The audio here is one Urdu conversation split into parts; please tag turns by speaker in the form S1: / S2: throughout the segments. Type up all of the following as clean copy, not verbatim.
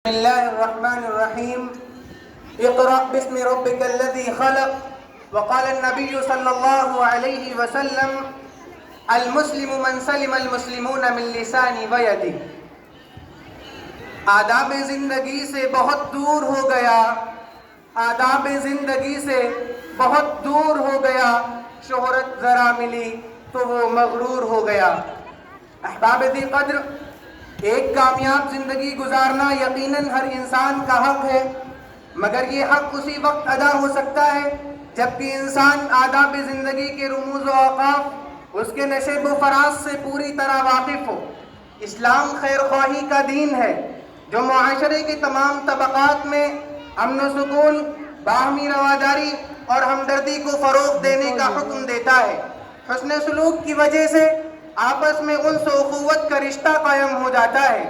S1: بسم الله الرحمن الرحيم اقرأ باسم ربك الذي خلق وقال النبي صلى الله عليه وسلم المسلم من سلم المسلمون من لسانه ويده. آداب زندگی سے بہت دور ہو گیا، آداب زندگی سے بہت دور ہو گیا، شہرت ذرا ملی تو وہ مغرور ہو گیا. احباب ذی قدر، ایک کامیاب زندگی گزارنا یقیناً ہر انسان کا حق ہے، مگر یہ حق اسی وقت ادا ہو سکتا ہے جبکہ انسان آداب زندگی کے رموز و اوقاف، اس کے نشیب و فراز سے پوری طرح واقف ہو. اسلام خیر خواہی کا دین ہے جو معاشرے کے تمام طبقات میں امن و سکون، باہمی رواداری اور ہمدردی کو فروغ دینے کا حکم دیتا ہے. حسن سلوک کی وجہ سے آپس میں انس و اخوت کا رشتہ قائم ہو جاتا ہے.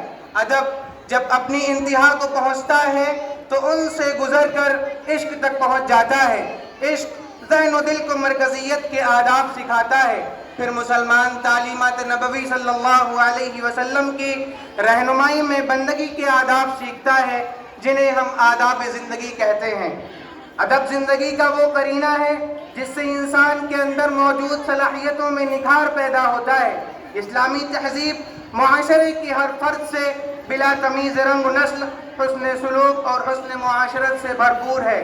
S1: ادب جب اپنی انتہا کو پہنچتا ہے تو ان سے گزر کر عشق تک پہنچ جاتا ہے. عشق ذہن و دل کو مرکزیت کے آداب سکھاتا ہے. پھر مسلمان تعلیمات نبوی صلی اللہ علیہ وسلم کی رہنمائی میں بندگی کے آداب سیکھتا ہے جنہیں ہم آداب زندگی کہتے ہیں. ادب زندگی کا وہ قرینہ ہے جس سے انسان کے اندر موجود صلاحیتوں میں نکھار پیدا ہوتا ہے. اسلامی تہذیب معاشرے کی ہر فرد سے بلا تمیز رنگ و نسل حسن سلوک اور حسن معاشرت سے بھرپور ہے.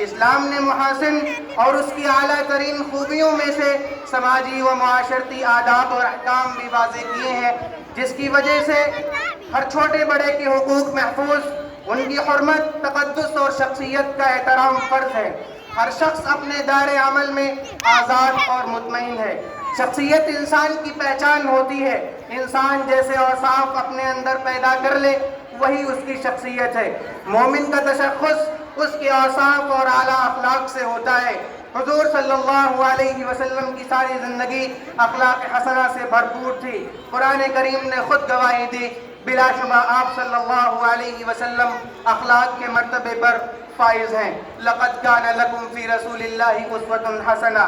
S1: اسلام نے محاسن اور اس کی اعلیٰ ترین خوبیوں میں سے سماجی و معاشرتی آداب اور احکام بھی واضح کیے ہیں جس کی وجہ سے ہر چھوٹے بڑے کے حقوق محفوظ، ان کی حرمت، تقدس اور شخصیت کا احترام فرض ہے. ہر شخص اپنے دائرے عمل میں آزاد اور مطمئن ہے. شخصیت انسان کی پہچان ہوتی ہے. انسان جیسے اوصاف اپنے اندر پیدا کر لے وہی اس کی شخصیت ہے. مومن کا تشخص اس کے اوصاف اور اعلیٰ اخلاق سے ہوتا ہے. حضور صلی اللہ علیہ وسلم کی ساری زندگی اخلاق حسنہ سے بھرپور تھی. قرآن کریم نے خود گواہی دی، بلا شبہ آپ صلی اللہ علیہ وسلم اخلاق کے مرتبے پر فائز ہیں. لقد کان لکم فی رسول اللہ اسوۃ حسنہ.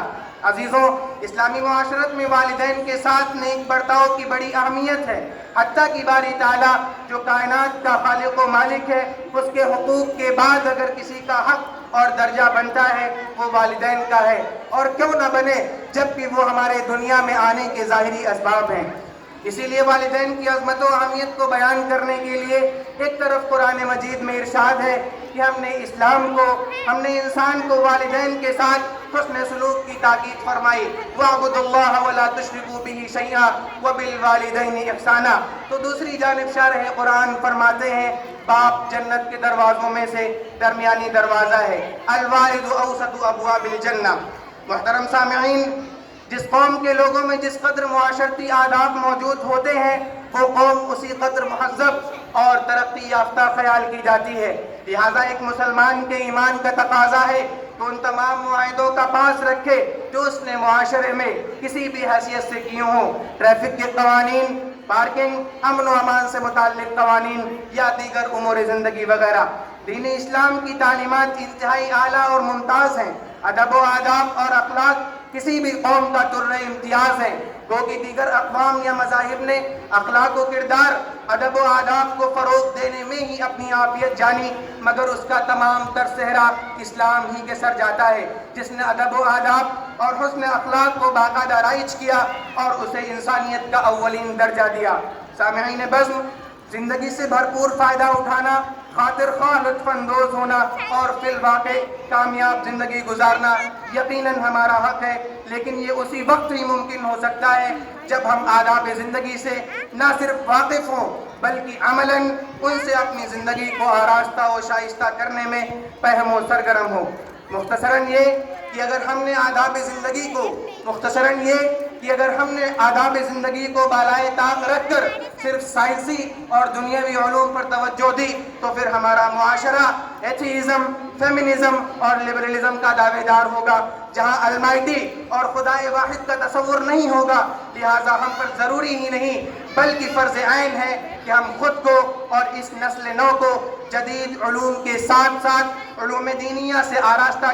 S1: عزیزوں، اسلامی معاشرت میں والدین کے ساتھ نیک برتاؤ کی بڑی اہمیت ہے. حتیٰ کہ باری تعالیٰ جو کائنات کا خالق و مالک ہے، اس کے حقوق کے بعد اگر کسی کا حق اور درجہ بنتا ہے وہ والدین کا ہے. اور کیوں نہ بنے جبکہ وہ ہمارے دنیا میں آنے کے ظاہری اسباب ہیں. اسی لیے والدین کی عظمت و اہمیت کو بیان کرنے کے لیے ایک طرف قرآن مجید میں ارشاد ہے کہ ہم نے انسان کو والدین کے ساتھ حسن سلوک کی تاکید فرمائی. وَاعْبُدُوا اللَّهَ وَلَا تُشْرِكُوا بِهِ شَيْئًا وَبِالْوَالِدَيْنِ إِحْسَانًا. تو دوسری جانب شارح قرآن فرماتے ہیں باپ جنت کے دروازوں میں سے درمیانی دروازہ ہے. الوالد اوسط ابواب الجنہ. محترم سامعین، جس قوم کے لوگوں میں جس قدر معاشرتی آداب موجود ہوتے ہیں وہ قوم اسی قدر مہذب اور ترقی یافتہ خیال کی جاتی ہے. لہٰذا ایک مسلمان کے ایمان کا تقاضا ہے تو ان تمام معاہدوں کا پاس رکھے جو اس نے معاشرے میں کسی بھی حیثیت سے کیوں ہوں. ٹریفک کے قوانین، پارکنگ، امن و امان سے متعلق قوانین یا دیگر امور زندگی وغیرہ. دین اسلام کی تعلیمات انتہائی اعلیٰ اور ممتاز ہیں. ادب و آداب اور اخلاق کسی بھی قوم کا در امتیاز ہے. گو کہ دیگر اقوام یا مذاہب نے اخلاق و کردار، ادب و آداب کو فروغ دینے میں ہی اپنی عافیت جانی، مگر اس کا تمام تر صحرا اسلام ہی کے سر جاتا ہے جس نے ادب و آداب اور حسن اخلاق کو باقاعدہ رائج کیا اور اسے انسانیت کا اولین درجہ دیا. سامعین بزم، زندگی سے بھرپور فائدہ اٹھانا، خاطر خواہ لطف اندوز ہونا اور فی الواقع کامیاب زندگی گزارنا یقیناً ہمارا حق ہے. لیکن یہ اسی وقت ہی ممکن ہو سکتا ہے جب ہم آداب زندگی سے نہ صرف واقف ہوں بلکہ عملاً ان سے اپنی زندگی کو آراستہ و شائستہ کرنے میں فہم و سرگرم ہوں. مختصراً یہ کہ اگر ہم نے آداب زندگی کو بالائے طاق رکھ کر صرف سائنسی اور دنیاوی علوم پر توجہ دی تو پھر ہمارا معاشرہ ایتھیزم، فیمنزم اور لبرلزم کا دعوے دار ہوگا جہاں المائٹی اور خدائے واحد کا تصور نہیں ہوگا. لہٰذا ہم پر ضروری ہی نہیں بلکہ فرض عین ہے کہ ہم خود کو اور اس نسل نو کو جدید علوم کے ساتھ ساتھ علوم دینیہ سے آراستہ